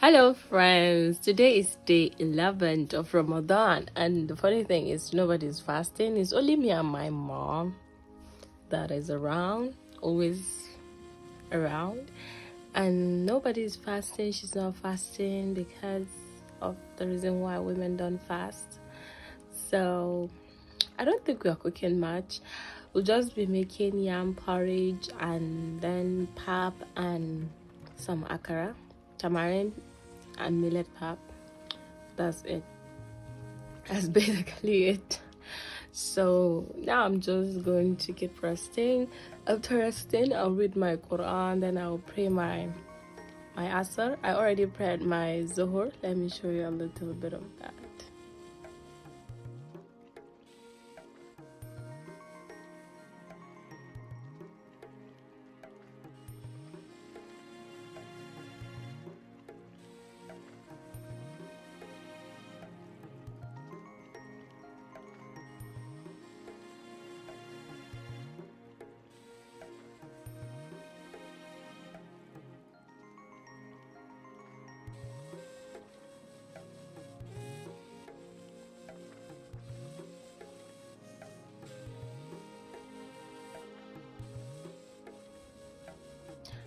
Hello friends, today is day 11th of Ramadan, and the funny thing is nobody's fasting. It's only me and my mom that is around, always around, and nobody's fasting. She's not fasting because of the reason why women don't fast. So I don't think we are cooking much. We'll just be making yam porridge and then pap and some akara, tamarind and millet pap. That's it. That's basically it. So now I'm just going to keep resting. After resting, I'll read my Quran, then I'll pray my Asr. I already prayed my Zuhur. Let me show you a little bit of that.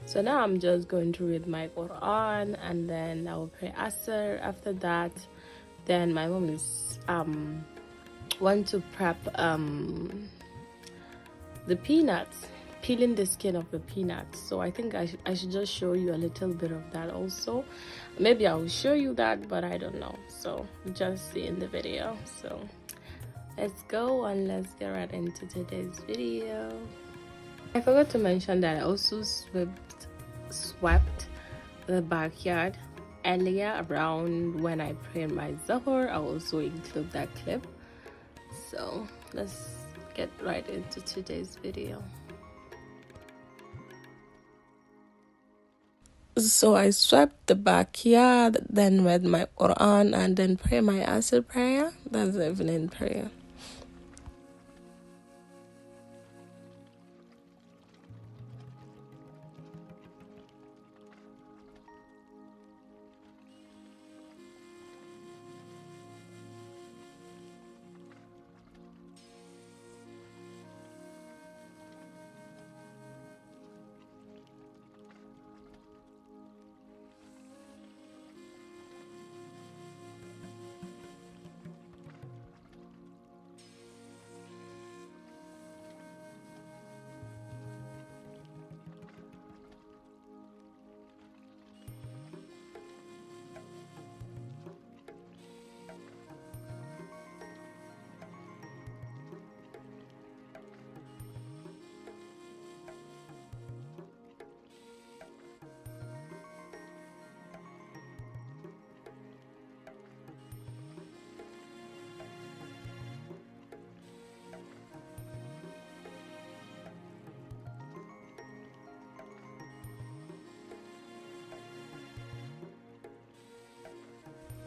So now I'm just going to read my Quran and then I will pray Asr. After that, then my mom is want to prep the peanuts, peeling the skin of the peanuts. So I think I should just show you a little bit of that also. Maybe I will show you that, but I don't know. So just see in the video. So let's go and let's get right into today's video. I forgot to mention that I also swept the backyard earlier around when I prayed my Zuhur. I'll also include that clip. So let's get right into today's video. So I swept the backyard, then read my Quran and then pray my Asr prayer. That's the evening prayer.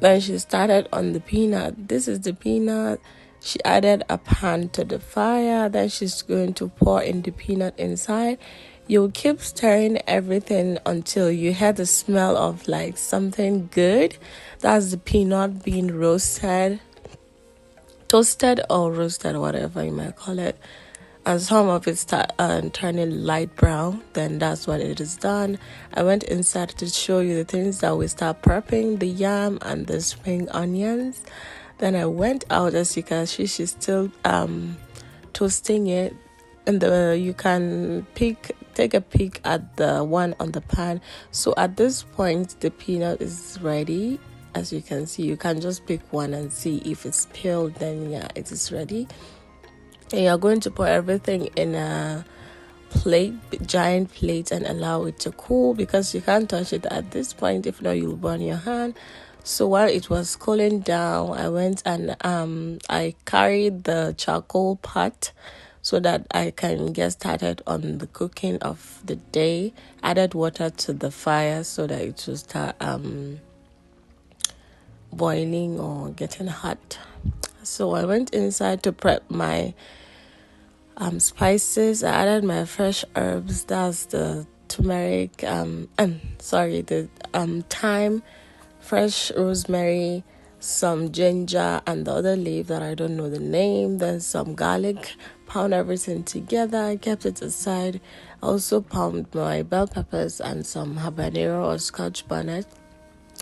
Then she started on the peanut. This is the peanut. She added a pan to the fire. Then she's going to pour in the peanut inside. You'll keep stirring everything until you hear the smell of like something good. That's the peanut being roasted, toasted or roasted, whatever you might call it. And some of it start turning light brown, then that's when it is done. I went inside to show you the things that we start prepping, the yam and the spring onions. Then I went out, as you can see, she's still toasting it. And you can take a peek at the one on the pan. So at this point, the peanut is ready. As you can see, you can just pick one and see if it's peeled, then yeah, it is ready. And you're going to put everything in a plate, giant plate, and allow it to cool because you can't touch it at this point. If not, you'll burn your hand. So while it was cooling down, I went and I carried the charcoal pot so that I can get started on the cooking of the day. Added water to the fire so that it will start boiling or getting hot. So I went inside to prep my spices. I added my fresh herbs. That's the turmeric, the thyme, fresh rosemary, some ginger, and the other leaf that I don't know the name, then some garlic. Pound everything together. I kept it aside. I also pound my bell peppers and some habanero or scotch bonnet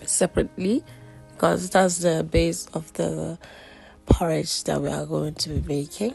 separately, because that's the base of the porridge that we are going to be making.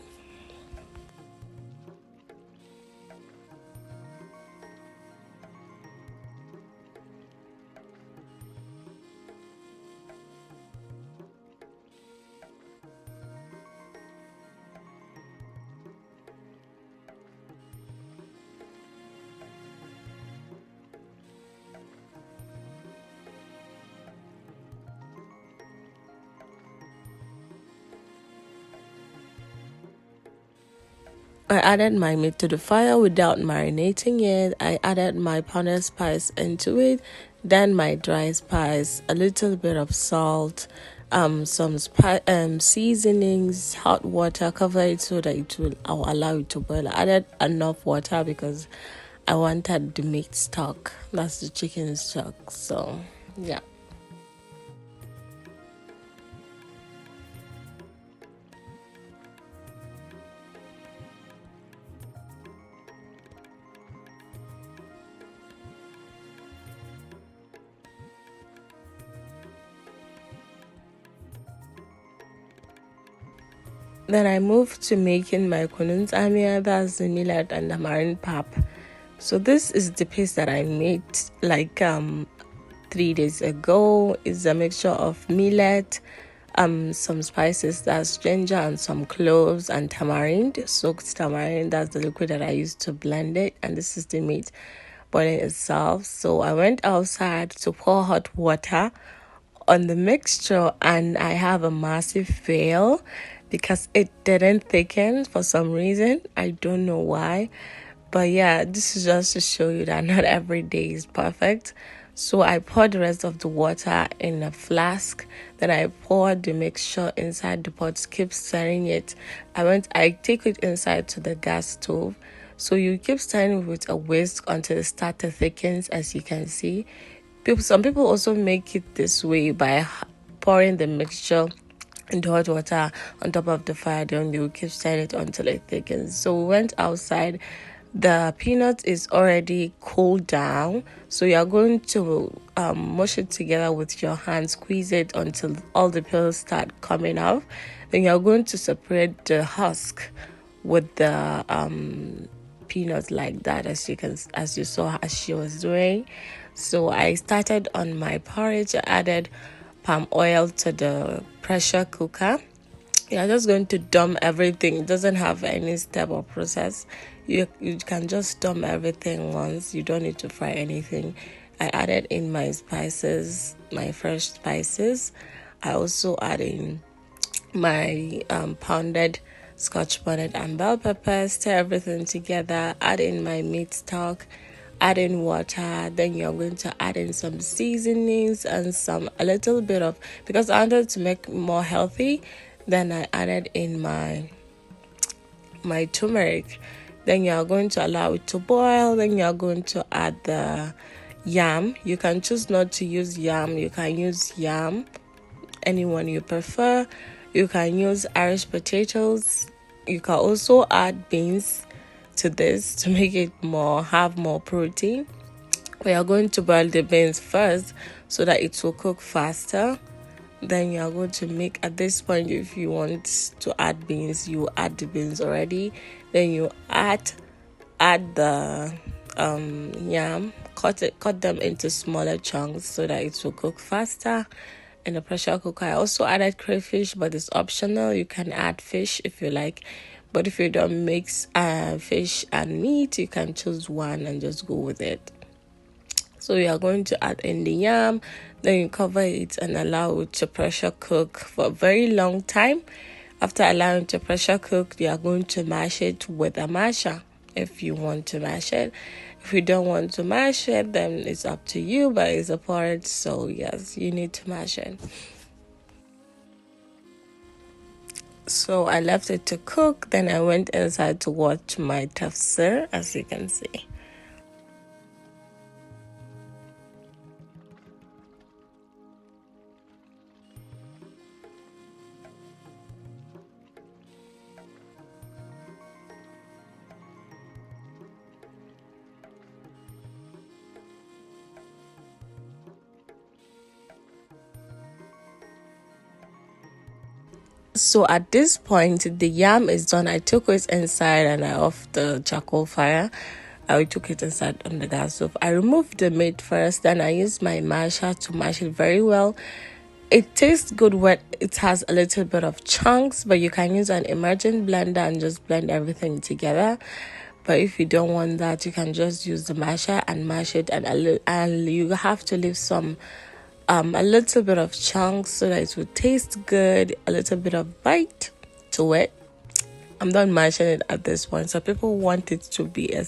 I added my meat to the fire without marinating it. I added my pounded spice into it, then my dry spice, a little bit of salt, some seasonings, hot water, cover it so that I'll allow it to boil. I added enough water because I wanted the meat stock. That's the chicken stock. So, yeah. Then I moved to making my kunun amia, that's the millet and the marine pap. So this is the paste that I made like 3 days ago. It's a mixture of millet, some spices, that's ginger and some cloves and tamarind, soaked tamarind. That's the liquid that I used to blend it, and this is the meat boiling itself. So I went outside to pour hot water on the mixture, and I have a massive fail because it didn't thicken for some reason. I don't know why. But yeah, this is just to show you that not every day is perfect. So I poured the rest of the water in a flask. Then I poured the mixture inside the pot, keep stirring it. I take it inside to the gas stove. So you keep stirring with a whisk until it starts to thicken, as you can see. Some people also make it this way by pouring the mixture into hot water on top of the fire. Then they will keep stirring it until it thickens. So we went outside. The peanut is already cooled down, so you are going to mush it together with your hand, squeeze it until all the peels start coming off. Then you are going to separate the husk with the peanuts like that, as you saw as she was doing. So I started on my porridge. I added palm oil to the pressure cooker. You're just going to dump everything. It doesn't have any step or process. You can just dump everything once. You don't need to fry anything. I added in my spices, my fresh spices. I also added in my pounded scotch bonnet and bell peppers. Stir everything together. Add in my meat stock. Add in water. Then you're going to add in some seasonings and a little bit of, because I wanted to make more healthy. Then I added in my turmeric. Then you are going to allow it to boil. Then you are going to add the yam. You can choose not to use yam. You can use yam, anyone you prefer. You can use Irish potatoes. You can also add beans to this to make it have more protein. We are going to boil the beans first so that it will cook faster. Then you are going to make, at this point, if you want to add beans, you add the beans already. Then you add the yam, cut them into smaller chunks so that it will cook faster in the pressure cooker. I also added crayfish, but it's optional. You can add fish if you like, but if you don't mix fish and meat, you can choose one and just go with it. So you are going to add in the yam, then you cover it and allow it to pressure cook for a very long time. After allowing it to pressure cook, you are going to mash it with a masher if you want to mash it. If you don't want to mash it, then it's up to you, but it's a porridge, so yes, you need to mash it. So I left it to cook, then I went inside to watch my tafsir, as you can see. So at this point, the yam is done. I took it inside and I off the charcoal fire. I took it inside on the gas stove. I removed the meat first, then I used my masher to mash it very well. It tastes good when it has a little bit of chunks, but you can use an immersion blender and just blend everything together. But if you don't want that, you can just use the masher and mash it, and you have to leave some a little bit of chunks so that it will taste good, a little bit of bite to it. I'm done mashing it at this point. So people want it to be a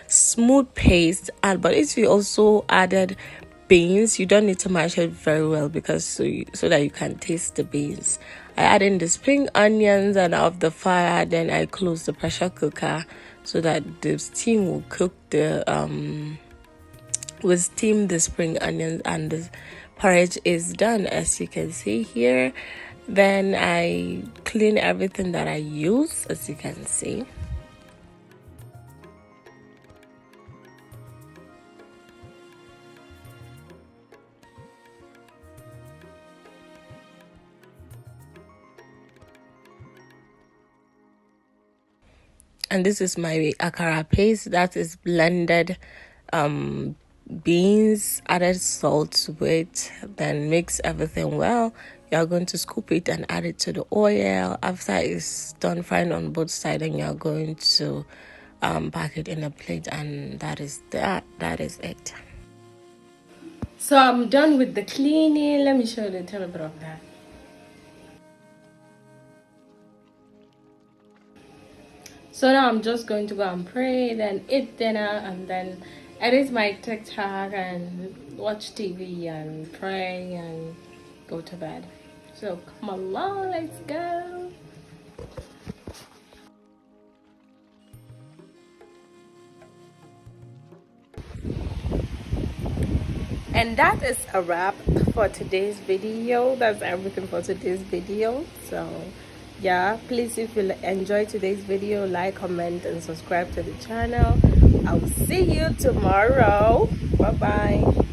smooth paste, but if you also added beans, you don't need to mash it very well because so that you can taste the beans. I add in the spring onions and off the fire, then I close the pressure cooker so that the steam will cook will steam the spring onions, and the porridge is done, as you can see here. Then I clean everything that I use, as you can see. And this is my akara paste that is blended beans, added salt to it, then mix everything well. You're going to scoop it and add it to the oil. After it's done frying on both sides, and you're going to pack it in a plate, and that is it. So I'm done with the cleaning. Let me show you a little bit of that. So now I'm just going to go and pray, then eat dinner, and then edit my TikTok and watch TV and pray and go to bed. So come along, let's go. And that is a wrap for today's video. That's everything for today's video. So yeah, please, if you enjoyed today's video, like, comment, and subscribe to the channel. I'll see you tomorrow. Bye bye.